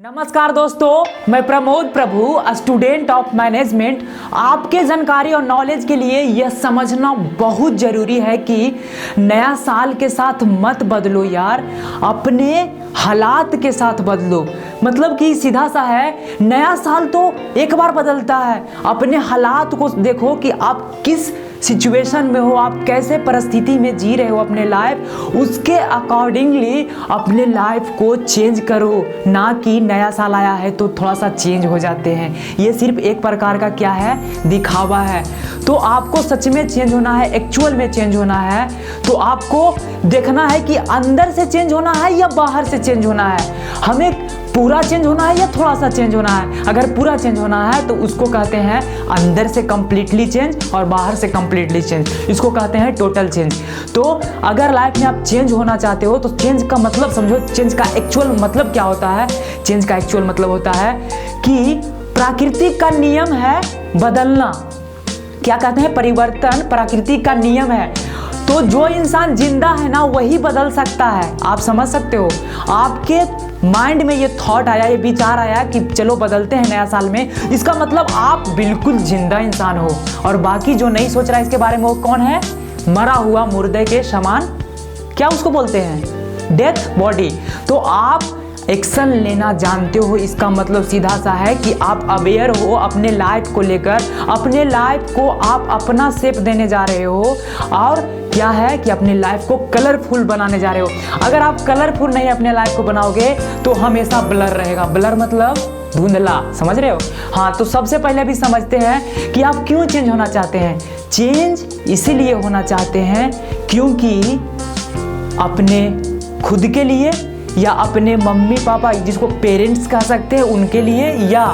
नमस्कार दोस्तों, मैं प्रमोद प्रभु, स्टूडेंट ऑफ मैनेजमेंट। आपके जानकारी और नॉलेज के लिए यह समझना बहुत ज़रूरी है कि नया साल के साथ मत बदलो यार, अपने हालात के साथ बदलो। मतलब कि सीधा सा है, नया साल तो एक बार बदलता है। अपने हालात को देखो कि आप किस सिचुएशन में हो, आप कैसे परिस्थिति में जी रहे हो अपने लाइफ, उसके अकॉर्डिंगली अपने लाइफ को चेंज करो। ना कि नया साल आया है तो थोड़ा सा चेंज हो जाते हैं। ये सिर्फ एक प्रकार का क्या है, दिखावा है। तो आपको सच में चेंज होना है, एक्चुअल में चेंज होना है, तो आपको देखना है कि अंदर से चेंज होना है या बाहर से चेंज होना है। हमें पूरा चेंज होना है या थोड़ा सा चेंज होना है। अगर पूरा चेंज होना है तो उसको कहते हैं अंदर से कंप्लीटली चेंज और बाहर से कंप्लीटली चेंज, इसको कहते हैं टोटल चेंज। तो अगर लाइफ में आप चेंज होना चाहते हो तो चेंज का मतलब समझो, चेंज का एक्चुअल मतलब क्या होता है। चेंज का एक्चुअल मतलब होता है कि प्रकृति का नियम है बदलना। क्या कहते हैं, परिवर्तन प्रकृति का नियम है। तो जो इंसान जिंदा है ना वही बदल सकता है। आप समझ सकते हो, आपके माइंड में ये थॉट आया, ये विचार आया कि चलो बदलते हैं नया साल में, इसका मतलब आप बिल्कुल जिंदा इंसान हो। और बाकी जो नहीं सोच रहा है इसके बारे में वो कौन है, मरा हुआ मुर्दे के समान, क्या उसको बोलते हैं, डेथ बॉडी। तो आप एक्शन लेना जानते हो, इसका मतलब सीधा सा है कि आप अवेयर हो अपने लाइफ को लेकर। अपने लाइफ को आप अपना शेप देने जा रहे हो और क्या है कि अपने लाइफ को कलरफुल बनाने जा रहे हो। अगर आप कलरफुल नहीं अपने लाइफ को बनाओगे तो हमेशा ब्लर रहेगा। ब्लर मतलब धुंधला, समझ रहे हो। हाँ, तो सबसे पहले भी समझते हैं कि आप क्यों चेंज होना चाहते हैं। चेंज इसीलिए होना चाहते हैं क्योंकि अपने खुद के लिए, या अपने मम्मी पापा जिसको पेरेंट्स कह सकते हैं उनके लिए, या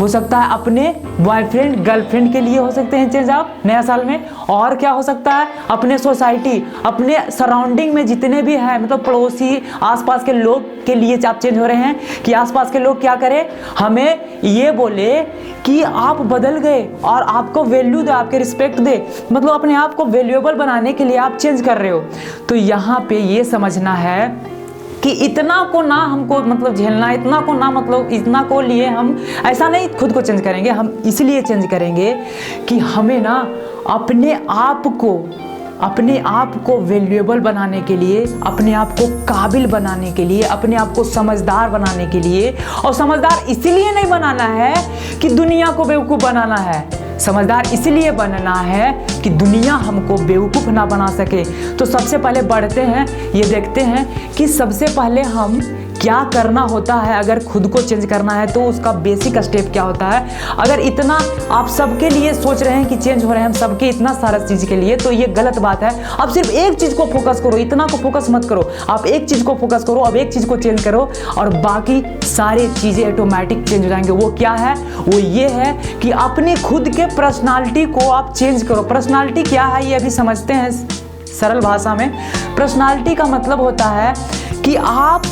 हो सकता है अपने बॉयफ्रेंड गर्लफ्रेंड के लिए हो सकते हैं चेंज आप नया साल में। और क्या हो सकता है, अपने सोसाइटी, अपने सराउंडिंग में जितने भी है, मतलब पड़ोसी, आसपास के लोग के लिए आप चेंज हो रहे हैं कि आसपास के लोग क्या करें, हमें ये बोले कि आप बदल गए और आपको वैल्यू दे, आपके रिस्पेक्ट दे। मतलब अपने आप को वैल्यूएबल बनाने के लिए आप चेंज कर रहे हो। तो यहाँ पे ये समझना है कि इतना को ना हमको मतलब झेलना, इतना को ना मतलब इतना को लिए हम ऐसा नहीं खुद को चेंज करेंगे। हम इसलिए चेंज करेंगे कि हमें ना अपने आप को वैल्यूएबल बनाने के लिए, अपने आप को काबिल बनाने के लिए, अपने आप को समझदार बनाने के लिए। और समझदार इसलिए नहीं बनाना है कि दुनिया को बेवकूफ़ बनाना है। समझदार इसलिए बनना है कि दुनिया हमको बेवकूफ़ ना बना सके। तो सबसे पहले बढ़ते हैं, ये देखते हैं कि सबसे पहले हम क्या करना होता है। अगर खुद को चेंज करना है तो उसका बेसिक स्टेप क्या होता है। अगर इतना आप सबके लिए सोच रहे हैं कि चेंज हो रहे हैं हम सबके इतना सारा चीज़ के लिए, तो ये गलत बात है। आप सिर्फ एक चीज़ को फोकस करो, इतना को फोकस मत करो। आप एक चीज़ को फोकस करो, अब एक चीज़ को चेंज करो और बाकी सारी चीज़ें ऑटोमेटिक चेंज हो जाएंगे। वो क्या है, वो ये है कि अपनी खुद के पर्सनालिटी को आप चेंज करो। पर्सनालिटी क्या है ये अभी समझते हैं सरल भाषा में। पर्सनालिटी का मतलब होता है कि आप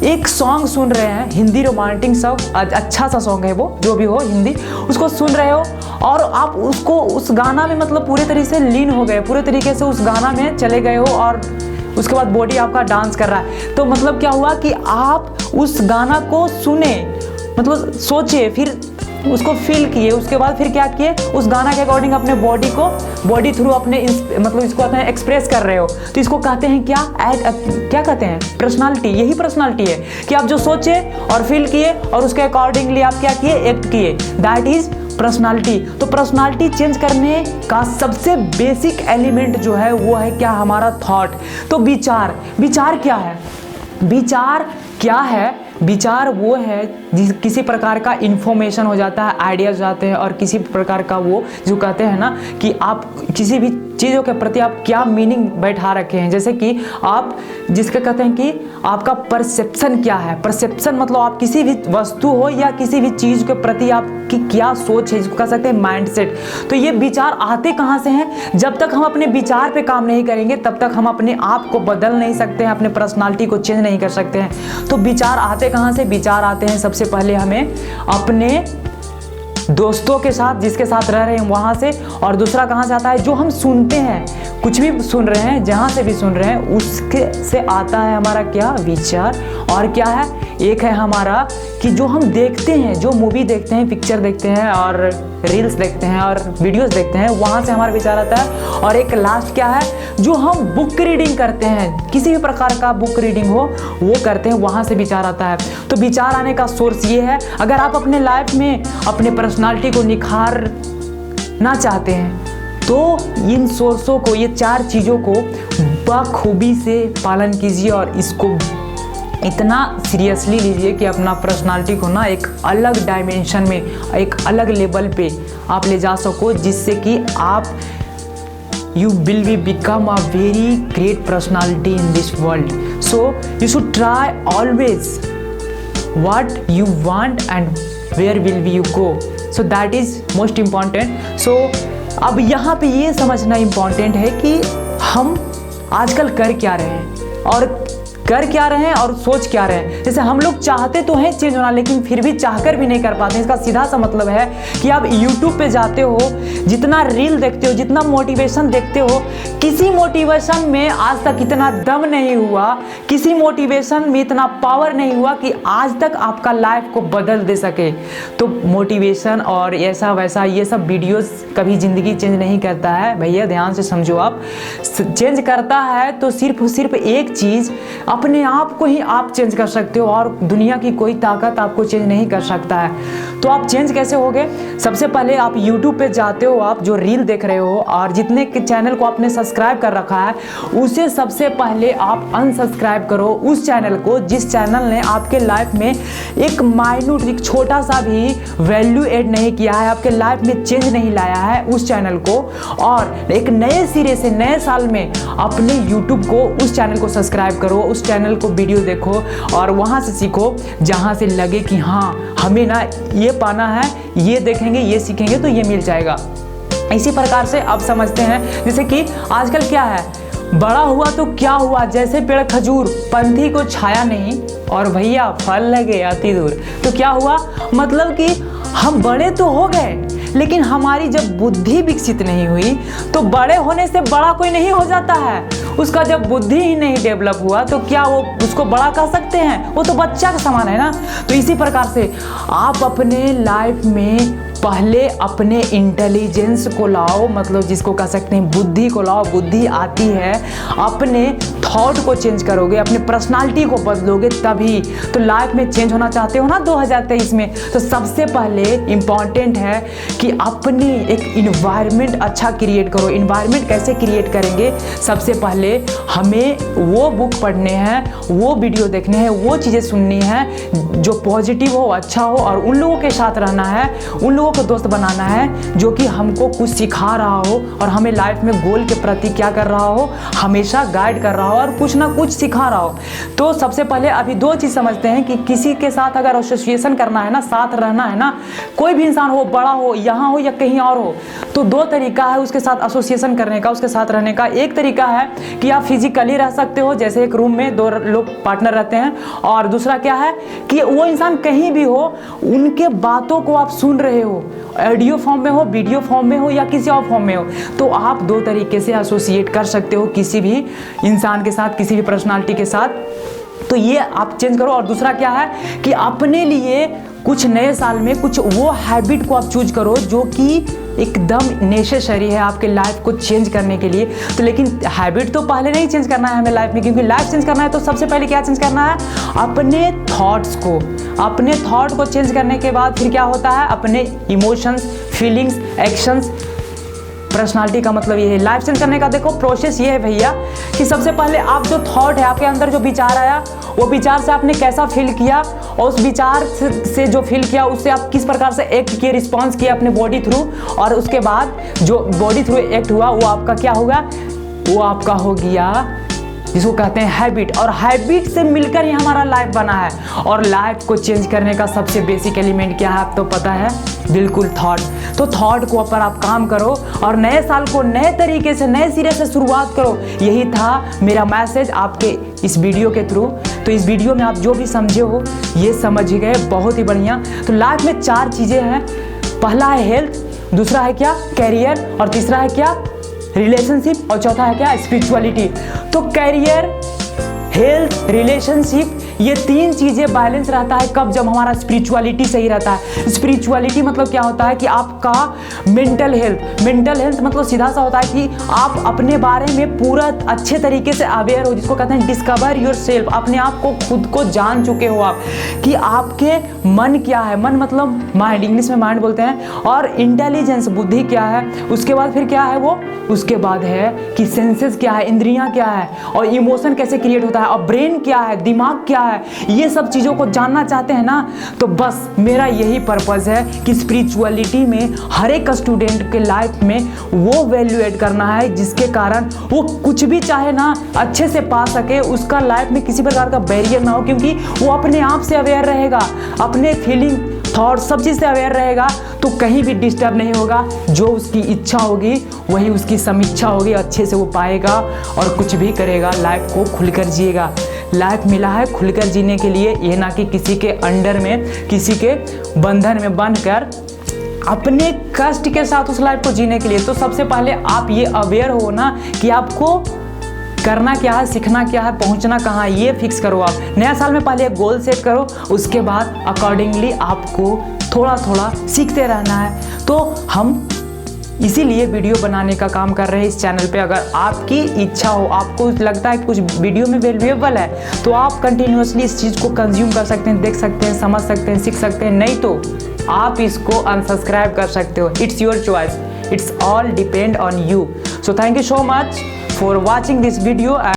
एक सॉन्ग सुन रहे हैं, हिंदी रोमांटिक सॉन्ग, अच्छा सा सॉन्ग है वो, जो भी हो हिंदी, उसको सुन रहे हो और आप उसको उस गाना में मतलब पूरे तरीके से लीन हो गए, पूरे तरीके से उस गाना में चले गए हो और उसके बाद बॉडी आपका डांस कर रहा है। तो मतलब क्या हुआ कि आप उस गाना को सुने, मतलब सोचे, फिर उसको फील किए, उसके बाद फिर क्या किए, उस गाना के अकॉर्डिंग अपने बॉडी थ्रू अपने मतलब इसको कहते हैं एक्सप्रेस कर रहे हो। तो इसको कहते हैं क्या, क्या कहते हैं, पर्सनालिटी। यही पर्सनालिटी है कि आप जो सोचे और फील किए और उसके अकॉर्डिंगली आप क्या किए, एक्ट किए, दैट इज पर्सनालिटी। तो पर्सनालिटी चेंज करने का सबसे बेसिक एलिमेंट जो है वो है क्या, हमारा थॉट। तो विचार क्या है, विचार क्या है, विचार वो है जिस किसी प्रकार का इन्फॉर्मेशन हो जाता है, आइडियाज जाते हैं और किसी प्रकार का वो जो कहते हैं ना कि आप किसी भी चीज़ों के प्रति आप क्या मीनिंग बैठा रखे हैं। जैसे कि आप जिसका कहते हैं कि आपका परसेप्शन क्या है। परसेप्शन मतलब आप किसी भी वस्तु हो या किसी भी चीज़ के प्रति आपकी क्या सोच है, जिसको कह सकते हैं माइंडसेट। तो ये विचार आते कहाँ से हैं, जब तक हम अपने विचार पे काम नहीं करेंगे तब तक हम अपने आप को बदल नहीं सकते हैं, अपने पर्सनालिटी को चेंज नहीं कर सकते हैं। तो विचार आते कहाँ से, विचार आते हैं सबसे पहले हमें अपने दोस्तों के साथ, जिसके साथ रह रहे हैं वहाँ से। और दूसरा कहाँ से आता है, जो हम सुनते हैं, कुछ भी सुन रहे हैं, जहाँ से भी सुन रहे हैं उसके से आता है हमारा क्या, विचार। और क्या है, एक है हमारा कि जो हम देखते हैं, जो मूवी देखते हैं, पिक्चर देखते हैं और रील्स देखते हैं और वीडियोस देखते हैं, वहाँ से हमारा विचार आता है। और एक लास्ट क्या है, जो हम बुक रीडिंग करते हैं, किसी भी प्रकार का बुक रीडिंग हो वो करते हैं, वहाँ से विचार आता है। तो विचार आने का सोर्स ये है, अगर आप अपने लाइफ में अपने पर्सनालिटी को निखारना चाहते हैं तो इन सोर्सों को, ये 4 चीज़ों को बखूबी से पालन कीजिए और इसको इतना सीरियसली लीजिए कि अपना पर्सनालिटी को ना एक अलग डायमेंशन में, एक अलग लेवल पे आप ले जा सको, जिससे कि आप you will be become a very great personality in this world. So you should try always what you want and where will you go. So that is most important. So अब यहाँ पे ये समझना इम्पॉर्टेंट है कि हम आजकल कर क्या रहे हैं और सोच क्या रहे हैं। जैसे हम लोग चाहते तो हैं चेंज होना, लेकिन फिर भी चाहकर भी नहीं कर पाते। इसका सीधा सा मतलब है कि आप YouTube पे जाते हो, जितना रील देखते हो, जितना मोटिवेशन देखते हो, किसी मोटिवेशन में आज तक इतना दम नहीं हुआ, किसी मोटिवेशन में इतना पावर नहीं हुआ कि आज तक आपका लाइफ को बदल दे सके। तो मोटिवेशन और ऐसा वैसा ये सब वीडियोस कभी ज़िंदगी चेंज नहीं करता है भैया, ध्यान से समझो। आप चेंज करता है तो सिर्फ एक चीज़, अपने आप को ही आप चेंज कर सकते हो और दुनिया की कोई ताकत आपको चेंज नहीं कर सकता है। तो आप चेंज कैसे होगे? सबसे पहले आप YouTube पे जाते हो, आप जो रील देख रहे हो और जितने चैनल को आपने सब्सक्राइब कर रखा है उसे सबसे पहले आप अनसब्सक्राइब करो उस चैनल को जिस चैनल ने आपके लाइफ में एक माइन्यूट, एक छोटा सा भी वैल्यू ऐड नहीं किया है, आपके लाइफ में चेंज नहीं लाया है उस चैनल को। और एक नए सिरे से नए साल में अपने YouTube को, उस चैनल को सब्सक्राइब करो, उस चैनल को वीडियो देखो और वहाँ से सीखो, जहाँ से लगे कि हाँ हमें ना ये पाना है, ये देखेंगे, ये सीखेंगे तो ये मिल जाएगा। इसी प्रकार से अब समझते हैं, जैसे कि आजकल क्या है, बड़ा हुआ तो क्या हुआ, जैसे पेड़ खजूर, पंथी को छाया नहीं और भैया फल लगे अति दूर। तो क्या हुआ, मतलब कि हम बड़े तो हो गए लेकिन हमारी जब बुद्धि विकसित नहीं हुई, तो बड़े होने से बड़ा कोई नहीं हो जाता है। उसका जब बुद्धि ही नहीं डेवलप हुआ तो क्या वो उसको बड़ा कह सकते हैं? वो तो बच्चा का समान है ना। तो इसी प्रकार से आप अपने लाइफ में पहले अपने इंटेलिजेंस को लाओ, मतलब जिसको कह सकते हैं बुद्धि को लाओ। बुद्धि आती है, अपने थॉट को चेंज करोगे, अपने पर्सनालिटी को बदलोगे तभी तो लाइफ में चेंज होना चाहते हो ना 2023 में। तो सबसे पहले इम्पॉर्टेंट है कि अपनी एक इन्वायरमेंट अच्छा क्रिएट करो। इन्वायरमेंट कैसे क्रिएट करेंगे? सबसे पहले हमें वो बुक पढ़ने हैं, वो वीडियो देखने हैं, वो चीज़ें सुननी है जो पॉजिटिव हो, अच्छा हो, और उन लोगों के साथ रहना है, उन लोगों को दोस्त बनाना है जो कि हमको कुछ सिखा रहा हो और हमें लाइफ में गोल के प्रति क्या कर रहा हो, हमेशा गाइड कर रहा हो और कुछ ना कुछ सिखा रहा हो। तो सबसे पहले अभी 2 चीज़ समझते हैं कि किसी के साथ अगर एसोसिएशन करना है ना, साथ रहना है ना, कोई भी इंसान हो, बड़ा हो, यहाँ हो या कहीं और हो, तो 2 तरीका है उसके साथ एसोसिएशन करने का, उसके साथ रहने का। एक तरीका है कि आप फिजिकली रह सकते हो, जैसे एक रूम में 2 लोग पार्टनर रहते हैं, और दूसरा क्या है कि वो इंसान कहीं भी हो, उनके बातों को आप सुन रहे हो, ऑडियो फॉर्म में हो, वीडियो फॉर्म में हो या किसी और फॉर्म में हो, तो आप 2 तरीके से एसोसिएट कर सकते हो किसी भी इंसान के साथ, किसी भी पर्सनालिटी के साथ। तो ये आप चेंज करो। और दूसरा क्या है कि अपने लिए कुछ नए साल में कुछ वो हैबिट को आप चूज करो जो कि एकदम नेसेसरी है आपके लाइफ को चेंज करने के लिए। तो लेकिन हैबिट तो पहले नहीं चेंज करना है हमें लाइफ में, क्योंकि लाइफ चेंज करना है तो सबसे पहले क्या चेंज करना है? अपने थॉट्स को। अपने थॉट को चेंज करने के बाद फिर क्या होता है? अपने इमोशंस, फीलिंग्स, एक्शंस। पर्सनालिटी का मतलब ये है। लाइफ चेंज करने का देखो प्रोसेस ये है भैया कि सबसे पहले आप जो थॉट है, आपके अंदर जो विचार आया, वो विचार से आपने कैसा फील किया और उस विचार से जो फील किया उससे आप किस प्रकार से एक्ट किए, रिस्पॉन्स किए अपने बॉडी थ्रू, और उसके बाद जो बॉडी थ्रू एक्ट हुआ वो आपका क्या होगा? वो आपका हो गया जिसको कहते हैं हैबिट। और हैबिट से मिलकर ही हमारा लाइफ बना है। और लाइफ को चेंज करने का सबसे बेसिक एलिमेंट क्या है आपको पता है? बिल्कुल थॉट। तो थॉट को ऊपर आप काम करो और नए साल को नए तरीके से, नए सिरे से शुरुआत करो। यही था मेरा मैसेज आपके इस वीडियो के थ्रू। तो इस वीडियो में आप जो भी समझे हो ये समझ गए, बहुत ही बढ़िया। तो लाइफ में 4 चीज़ें हैं। पहला है हेल्थ, दूसरा है क्या? कैरियर, और तीसरा है क्या? रिलेशनशिप, और चौथा है क्या? स्पिरिचुअलिटी। तो कैरियर, हेल्थ, रिलेशनशिप, ये तीन चीजें बैलेंस रहता है कब, जब हमारा स्पिरिचुअलिटी सही रहता है। स्पिरिचुअलिटी मतलब क्या होता है कि आपका मेंटल हेल्थ मतलब सीधा सा होता है कि आप अपने बारे में पूरा अच्छे तरीके से अवेयर हो, जिसको कहते हैं डिस्कवर योर सेल्फ। अपने आप को खुद को जान चुके हो आप कि आपके मन क्या है, मन मतलब माइंड, इंग्लिश में माइंड बोलते हैं, और इंटेलिजेंस बुद्धि क्या है, उसके बाद फिर क्या है वो, उसके बाद है कि सेंसेस क्या है, इंद्रियां क्या है, और इमोशन कैसे क्रिएट होता है, और ब्रेन क्या है, दिमाग क्या है। ये सब चीज़ों को जानना चाहते हैं ना, तो बस मेरा यही पर्पज़ है कि स्पिरिचुअलिटी में हर एक स्टूडेंट के लाइफ में वो वैल्यू ऐड करना है जिसके कारण वो कुछ भी चाहे ना अच्छे से पा सके, उसका लाइफ में किसी प्रकार का बैरियर ना हो, क्योंकि वो अपने आप से अवेयर रहेगा, अपने फीलिंग थॉट सब चीज़ से अवेयर रहेगा, तो कहीं भी डिस्टर्ब नहीं होगा। जो उसकी इच्छा होगी वही उसकी समीक्षा होगी, अच्छे से वो पाएगा और कुछ भी करेगा, लाइफ को खुलकर जिएगा। लाइफ मिला है खुलकर जीने के लिए, ये ना कि किसी के अंडर में, किसी के बंधन में बंधकर अपने कष्ट के साथ उस लाइफ को जीने के लिए। तो सबसे पहले आप ये अवेयर हो ना कि आपको करना क्या है, सीखना क्या है, पहुंचना कहाँ है, ये फिक्स करो। आप नया साल में पहले एक गोल सेट करो, उसके बाद अकॉर्डिंगली आपको थोड़ा थोड़ा सीखते रहना है। तो हम इसीलिए वीडियो बनाने का काम कर रहे हैं इस चैनल पे। अगर आपकी इच्छा हो, आपको लगता है कि कुछ वीडियो में वैल्यूएबल है, तो आप कंटिन्यूसली इस चीज़ को कंज्यूम कर सकते हैं, देख सकते हैं, समझ सकते हैं, सीख सकते हैं। नहीं तो आप इसको अनसब्सक्राइब कर सकते हो। It's your choice, it's all depend on you. So thank you so much for watching this video।